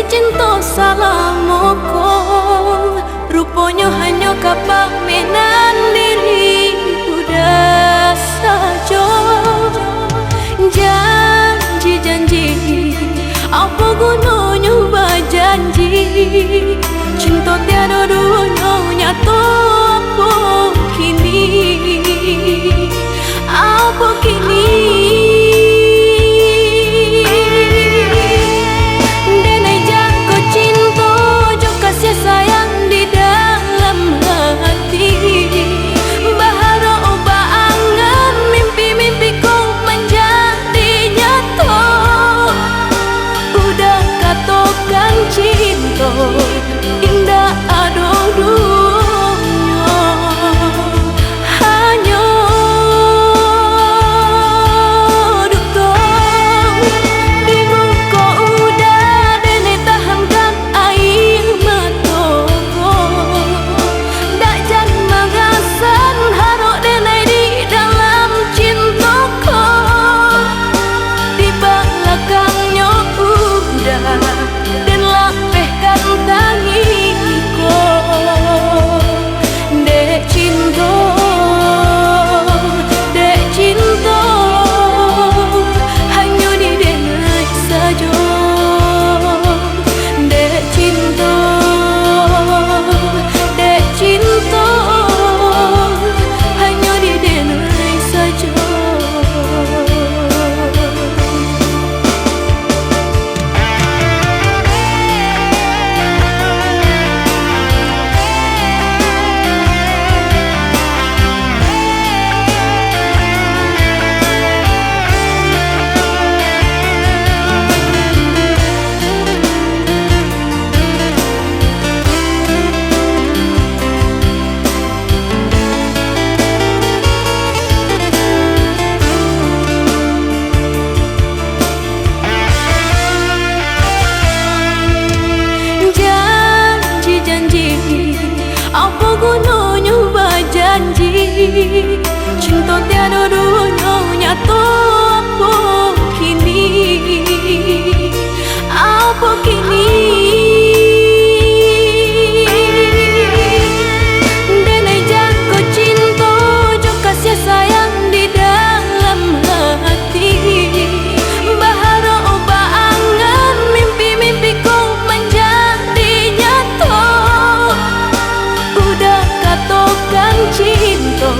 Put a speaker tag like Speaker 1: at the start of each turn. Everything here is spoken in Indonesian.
Speaker 1: cinta salah moko, rupanya hanya kapal menan diri udah saja. Janji-janji apa gunanya berjanji, cinta tiada duanya nyata. Apa kini, apa kini? Indah ada dunia, hanya duka di muka udah dene tahankan air mataku. Dak jan magasan harok dene di dalam cintaku, di belakangnya udah dan lapehkan tangiku. Dek cinta, dek cinta, hanya di denai saja. Dek cinta, dek cinta, hanya di denai saja. Apa gunanya berjanji, cinta tiada duanya nyata. Apa kini, apa kini? Denai jago cinta, jo kasih sayang di dalam hati. Bahara oba angan, mimpi-mimpiku menjadi nyata. Udah katakan cinta